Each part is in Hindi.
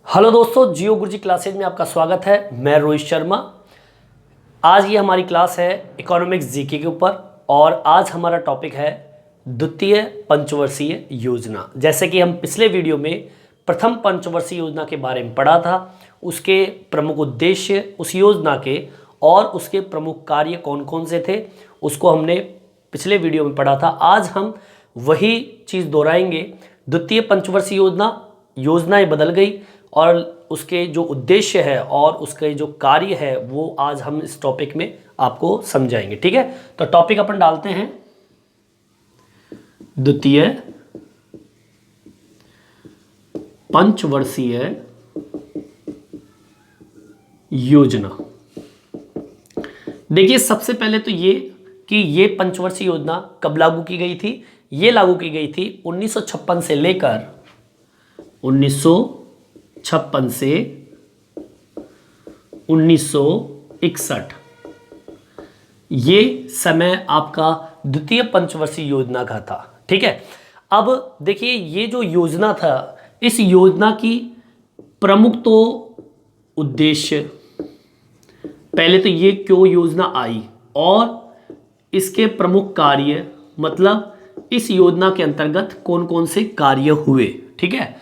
हेलो दोस्तों, जियो गुरुजी क्लासेज में आपका स्वागत है। मैं रोहित शर्मा। आज ये हमारी क्लास है इकोनॉमिक्स जीके के ऊपर और आज हमारा टॉपिक है द्वितीय पंचवर्षीय योजना। जैसे कि हम पिछले वीडियो में प्रथम पंचवर्षीय योजना के बारे में पढ़ा था, उसके प्रमुख उद्देश्य, उस योजना के और उसके प्रमुख कार्य कौन कौन से थे, उसको हमने पिछले वीडियो में पढ़ा था। आज हम वही चीज़ दोहराएंगे। द्वितीय पंचवर्षीय योजनाएं बदल गई और उसके जो उद्देश्य है और उसके जो कार्य है वो आज हम इस टॉपिक में आपको समझाएंगे। ठीक है, तो टॉपिक अपन डालते हैं द्वितीय पंचवर्षीय योजना। देखिए, सबसे पहले तो ये कि ये पंचवर्षीय योजना कब लागू की गई थी। ये लागू की गई थी 1956 से लेकर 1956 से 1961। ये समय आपका द्वितीय पंचवर्षीय योजना का था। ठीक है, अब देखिए ये जो योजना था, इस योजना की प्रमुख तो उद्देश्य, पहले तो ये क्यों योजना आई और इसके प्रमुख कार्य, मतलब इस योजना के अंतर्गत कौन कौन से कार्य हुए। ठीक है,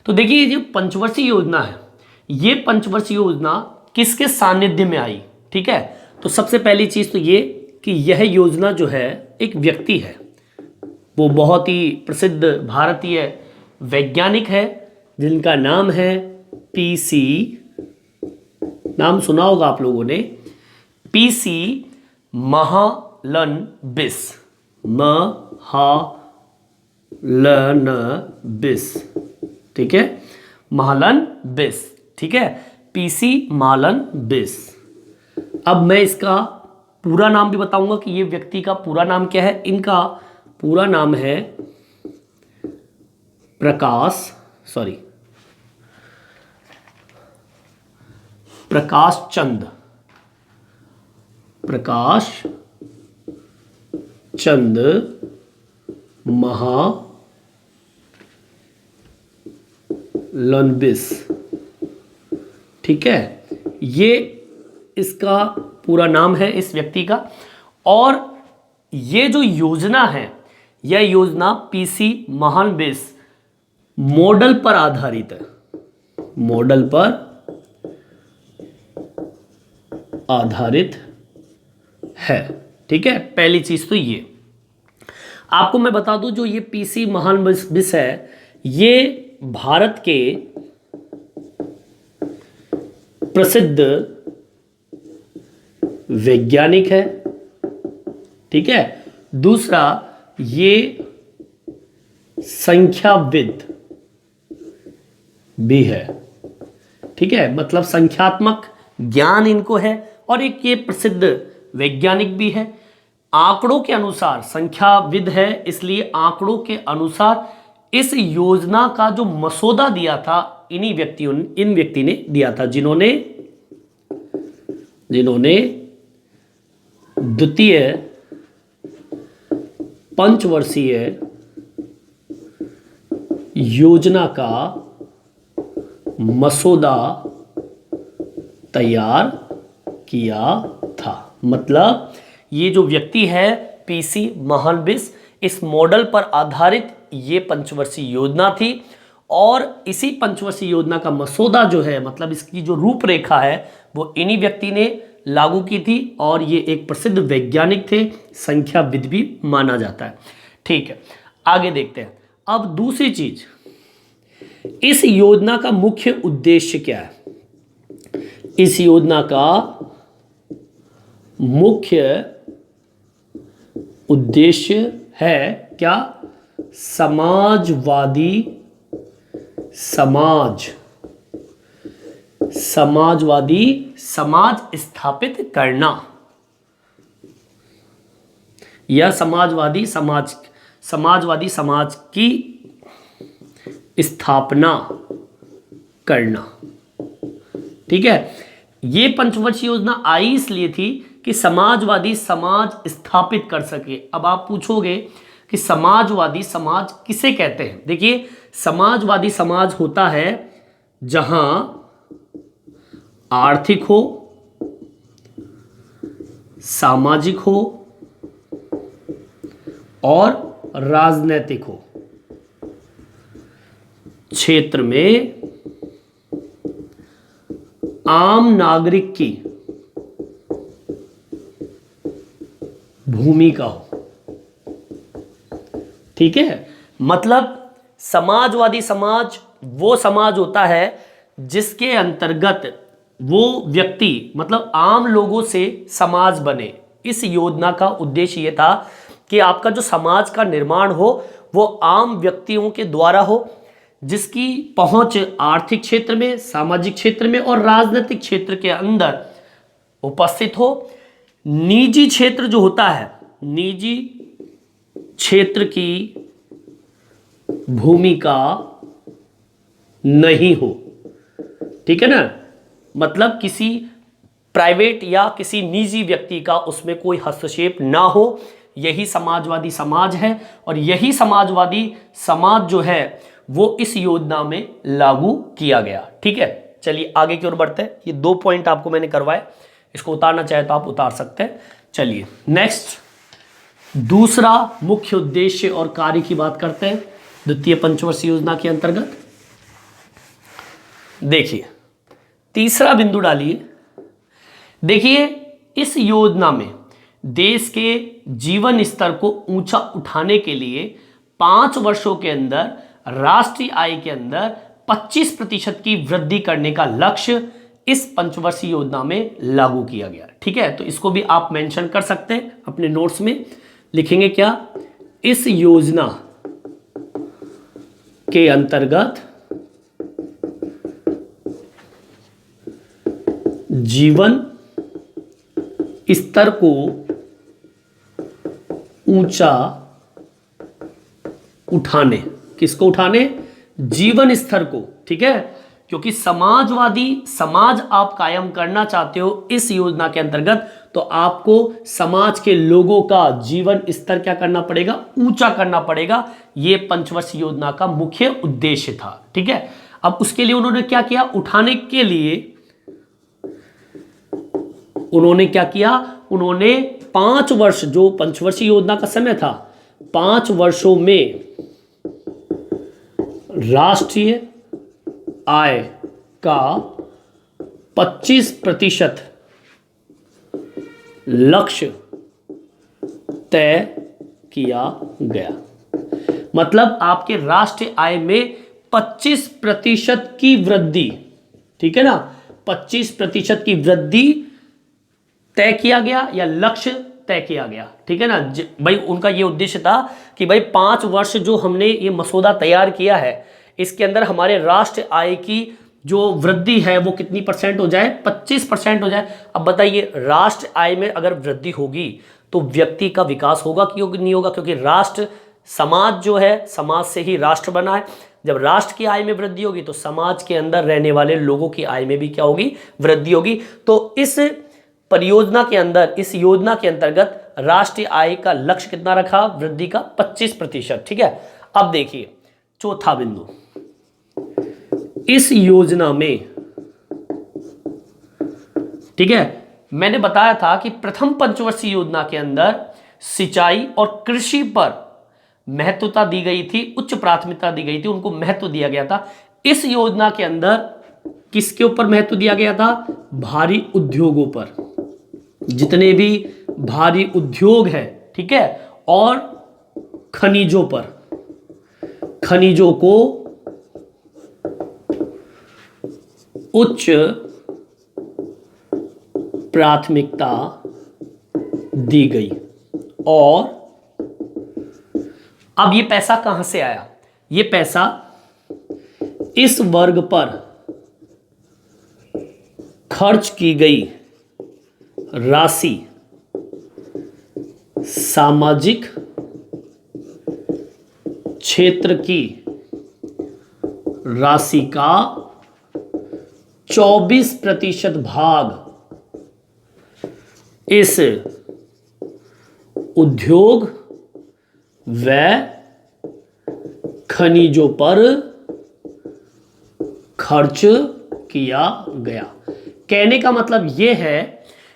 तो देखिए ये जो पंचवर्षीय योजना है, ये पंचवर्षीय योजना किसके सानिध्य में आई। ठीक है, तो सबसे पहली चीज तो ये कि यह योजना जो है एक व्यक्ति है, वो बहुत ही प्रसिद्ध भारतीय वैज्ञानिक है जिनका नाम है पीसी, नाम सुना होगा आप लोगों ने, पीसी महालनबिस। महालनबिस, ठीक है, महालनबिस। ठीक है, पीसी महालनबिस। अब मैं इसका पूरा नाम भी बताऊंगा कि ये व्यक्ति का पूरा नाम क्या है। इनका पूरा नाम है प्रकाश चंद महालनबिस। ठीक है, ये इसका पूरा नाम है इस व्यक्ति का। और ये जो योजना है, यह योजना पीसी महालनबिस मॉडल पर आधारित है, मॉडल पर आधारित है। ठीक है, पहली चीज तो ये आपको मैं बता दूं, जो ये पीसी महालनबिस है, ये भारत के प्रसिद्ध वैज्ञानिक है। ठीक है, दूसरा ये संख्याविद भी है। ठीक है, मतलब संख्यात्मक ज्ञान इनको है और एक ये प्रसिद्ध वैज्ञानिक भी है। आंकड़ों के अनुसार संख्याविद है, इसलिए आंकड़ों के अनुसार इस योजना का जो मसौदा दिया था इन व्यक्ति ने दिया था, जिन्होंने द्वितीय पंचवर्षीय योजना का मसौदा तैयार किया था। मतलब ये जो व्यक्ति है पीसी महालनबिस, इस मॉडल पर आधारित ये पंचवर्षीय योजना थी और इसी पंचवर्षीय योजना का मसौदा जो है, मतलब इसकी जो रूपरेखा है, वो इन्हीं व्यक्ति ने लागू की थी और ये एक प्रसिद्ध वैज्ञानिक थे, संख्याविद भी माना जाता है। ठीक है, आगे देखते हैं। अब दूसरी चीज, इस योजना का मुख्य उद्देश्य क्या है। इस योजना का मुख्य उद्देश्य है क्या, समाजवादी समाज स्थापित करना, या समाजवादी समाज की स्थापना करना। ठीक है, ये पंचवर्षीय योजना आई इसलिए थी कि समाजवादी समाज स्थापित कर सके। अब आप पूछोगे कि समाजवादी समाज किसे कहते हैं। देखिए, समाजवादी समाज होता है जहां आर्थिक हो, सामाजिक हो और राजनैतिक हो, क्षेत्र में आम नागरिक की भूमिका हो। ठीक है, मतलब समाजवादी समाज वो समाज होता है जिसके अंतर्गत वो व्यक्ति मतलब आम लोगों से समाज बने। इस योजना का उद्देश्य ये था कि आपका जो समाज का निर्माण हो वो आम व्यक्तियों के द्वारा हो, जिसकी पहुंच आर्थिक क्षेत्र में, सामाजिक क्षेत्र में और राजनीतिक क्षेत्र के अंदर उपस्थित हो। निजी क्षेत्र जो होता है, निजी क्षेत्र की भूमिका नहीं हो। ठीक है ना, मतलब किसी प्राइवेट या किसी निजी व्यक्ति का उसमें कोई हस्तक्षेप ना हो। यही समाजवादी समाज है और यही समाजवादी समाज जो है वो इस योजना में लागू किया गया। ठीक है, चलिए आगे की ओर बढ़ते हैं। ये 2 पॉइंट आपको मैंने करवाए, इसको उतारना चाहे तो आप उतार सकते हैं। चलिए नेक्स्ट, दूसरा मुख्य उद्देश्य और कार्य की बात करते हैं द्वितीय पंचवर्षीय योजना के अंतर्गत। देखिए तीसरा बिंदु डालिए। देखिए इस योजना में देश के जीवन स्तर को ऊंचा उठाने के लिए 5 वर्षों के अंदर राष्ट्रीय आय के अंदर 25% की वृद्धि करने का लक्ष्य इस पंचवर्षीय योजना में लागू किया गया। ठीक है, तो इसको भी आप मेंशन कर सकते हैं अपने नोट्स में। लिखेंगे क्या, इस योजना के अंतर्गत जीवन स्तर को ऊंचा उठाने, किसको उठाने, जीवन स्तर को। ठीक है, क्योंकि समाजवादी समाज आप कायम करना चाहते हो इस योजना के अंतर्गत, तो आपको समाज के लोगों का जीवन स्तर क्या करना पड़ेगा, ऊंचा करना पड़ेगा। यह पंचवर्षीय योजना का मुख्य उद्देश्य था। ठीक है, अब उसके लिए उन्होंने क्या किया, उठाने के लिए उन्होंने क्या किया, उन्होंने 5 वर्ष, जो पंचवर्षीय योजना का समय था, 5 वर्षों में राष्ट्रीय आय का 25% लक्ष्य तय किया गया। मतलब आपके राष्ट्रीय आय में 25% की वृद्धि, ठीक है ना, 25% की वृद्धि तय किया गया या लक्ष्य तय किया गया। ठीक है ना भाई, उनका ये उद्देश्य था कि भाई 5 वर्ष जो हमने ये मसौदा तैयार किया है, इसके अंदर हमारे राष्ट्र आय की जो वृद्धि है वो कितनी परसेंट हो जाए, 25% हो जाए। अब बताइए, राष्ट्र आय में अगर वृद्धि होगी तो व्यक्ति का विकास होगा क्यों नहीं होगा, क्योंकि राष्ट्र समाज जो है, समाज से ही राष्ट्र बना है। जब राष्ट्र की आय में वृद्धि होगी तो समाज के अंदर रहने वाले लोगों की आय में भी क्या होगी, वृद्धि होगी। तो इस परियोजना के अंदर, इस योजना के अंतर्गत राष्ट्रीय आय का लक्ष्य कितना रखा, वृद्धि का 25%। ठीक है, अब देखिए चौथा बिंदु, इस योजना में, ठीक है, मैंने बताया था कि प्रथम पंचवर्षीय योजना के अंदर सिंचाई और कृषि पर महत्वता दी गई थी, उच्च प्राथमिकता दी गई थी, उनको महत्व दिया गया था। इस योजना के अंदर किसके ऊपर महत्व दिया गया था, भारी उद्योगों पर, जितने भी भारी उद्योग है, ठीक है, और खनिजों पर, खनिजों को उच्च प्राथमिकता दी गई। और अब ये पैसा कहां से आया, ये पैसा इस वर्ग पर खर्च की गई राशि सामाजिक क्षेत्र की राशि का 24% भाग इस उद्योग व खनिजों पर खर्च किया गया। कहने का मतलब यह है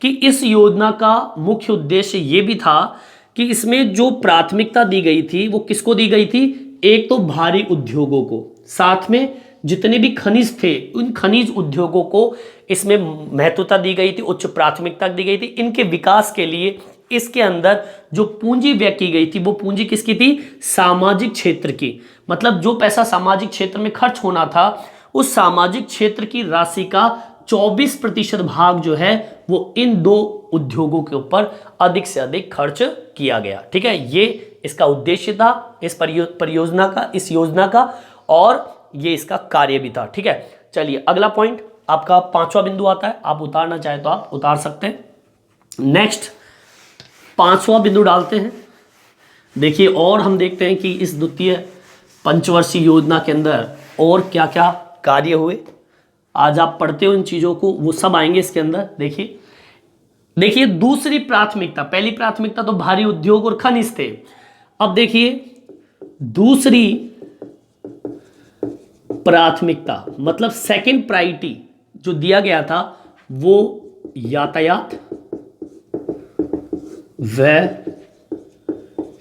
कि इस योजना का मुख्य उद्देश्य यह भी था कि इसमें जो प्राथमिकता दी गई थी वो किसको दी गई थी? एक तो भारी उद्योगों को, साथ में जितने भी खनिज थे उन खनिज उद्योगों को इसमें महत्वता दी गई थी, उच्च प्राथमिकता दी गई थी। इनके विकास के लिए इसके अंदर जो पूंजी व्यय की गई थी वो पूंजी किसकी थी? सामाजिक क्षेत्र की। मतलब जो पैसा सामाजिक क्षेत्र में खर्च होना था उस सामाजिक क्षेत्र की राशि का 24% भाग जो है वो इन दो उद्योगों के ऊपर अधिक से अधिक खर्च किया गया। ठीक है, ये इसका उद्देश्य था इस परियोजना का, इस योजना का, और ये इसका कार्य भी था। ठीक है, चलिए अगला पॉइंट आपका 5वां बिंदु आता है। आप उतारना चाहे तो आप उतार सकते हैं। नेक्स्ट 5वां बिंदु डालते हैं। देखिए, और हम देखते हैं कि इस द्वितीय पंचवर्षीय योजना के अंदर और क्या क्या कार्य हुए। आज आप पढ़ते हो इन चीजों को, वो सब आएंगे इसके अंदर। देखिए दूसरी प्राथमिकता, पहली प्राथमिकता तो भारी उद्योग और खनिज थे। अब देखिए दूसरी प्राथमिकता मतलब सेकंड प्रायोरिटी जो दिया गया था वो यातायात व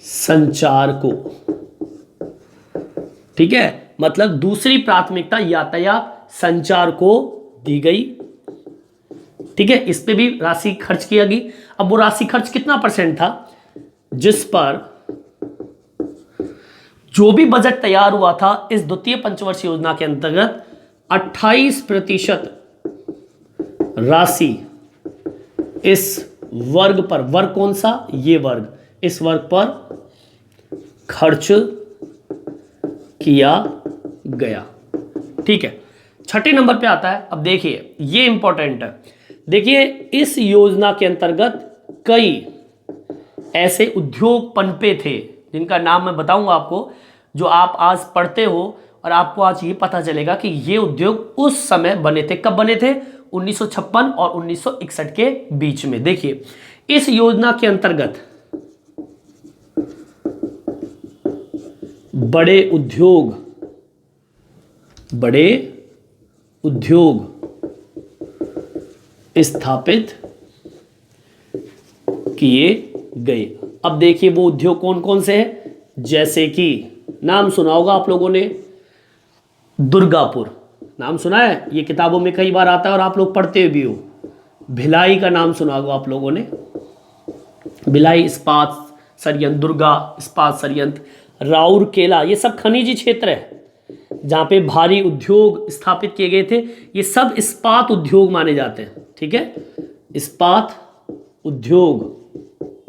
संचार को। ठीक है, मतलब दूसरी प्राथमिकता यातायात संचार को दी गई। ठीक है, इस पे भी राशि खर्च किया गई। अब वो राशि खर्च कितना % था? जिस पर जो भी बजट तैयार हुआ था इस द्वितीय पंचवर्षीय योजना के अंतर्गत 28% राशि इस वर्ग पर, वर्ग कौन सा? ये वर्ग, इस वर्ग पर खर्च किया गया। ठीक है, छठे नंबर पे आता है। अब देखिए ये इंपॉर्टेंट है। देखिए इस योजना के अंतर्गत कई ऐसे उद्योग पनपे थे जिनका नाम मैं बताऊंगा आपको, जो आप आज पढ़ते हो और आपको आज ये पता चलेगा कि ये उद्योग उस समय बने थे। कब बने थे? 1956 और 1961 के बीच में। देखिए इस योजना के अंतर्गत बड़े उद्योग स्थापित किए गए। अब देखिए वो उद्योग कौन कौन से हैं, जैसे कि नाम सुना होगा आप लोगों ने, दुर्गापुर नाम सुना है, ये किताबों में कई बार आता है और आप लोग पढ़ते भी हो। भिलाई का नाम सुना होगा आप लोगों ने, भिलाई इस्पात संयंत्र, दुर्गा इस्पात संयंत्र, राउरकेला, ये सब खनिजी क्षेत्र है जहाँ पे भारी उद्योग स्थापित किए गए थे। ये सब इस्पात उद्योग माने जाते हैं। ठीक है, इस्पात उद्योग।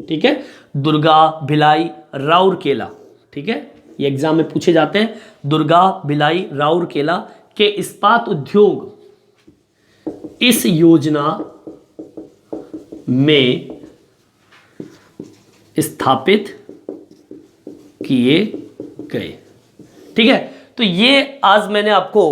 ठीक है, दुर्गा, भिलाई, राउरकेला। ठीक है, ये एग्जाम में पूछे जाते हैं। दुर्गा, भिलाई, राउरकेला के इस्पात उद्योग इस योजना में स्थापित किए गए। ठीक है, तो ये आज मैंने आपको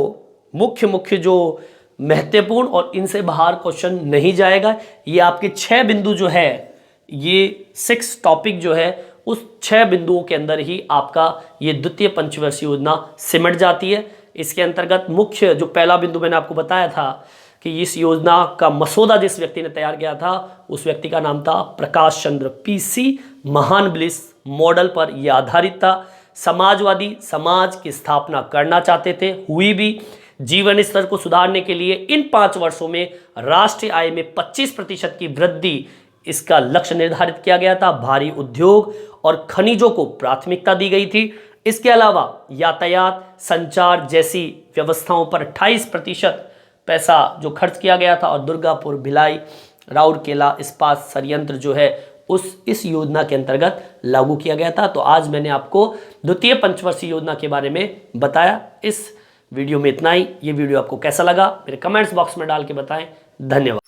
मुख्य जो महत्वपूर्ण और इनसे बाहर क्वेश्चन नहीं जाएगा, ये आपके 6 बिंदु जो है, ये 6 टॉपिक जो है उस 6 बिंदुओं के अंदर ही आपका ये द्वितीय पंचवर्षीय योजना सिमट जाती है। इसके अंतर्गत मुख्य जो पहला बिंदु मैंने आपको बताया था कि इस योजना का मसौदा जिस व्यक्ति ने तैयार किया था उस व्यक्ति का नाम था प्रकाश चंद्र। पीसी महालनोबिस मॉडल पर यह आधारित था। समाजवादी समाज की स्थापना करना चाहते थे, हुई भी। जीवन स्तर को सुधारने के लिए इन 5 वर्षों में राष्ट्रीय आय में 25% की वृद्धि इसका लक्ष्य निर्धारित किया गया था। भारी उद्योग और खनिजों को प्राथमिकता दी गई थी। इसके अलावा यातायात संचार जैसी व्यवस्थाओं पर 28% पैसा जो खर्च किया गया था, और दुर्गापुर, भिलाई, राउरकेला इस्पात संयंत्र जो है इस योजना के अंतर्गत लागू किया गया था। तो आज मैंने आपको द्वितीय पंचवर्षीय योजना के बारे में बताया। इस वीडियो में इतना ही। ये वीडियो आपको कैसा लगा मेरे कमेंट्स बॉक्स में डाल के बताएं। धन्यवाद।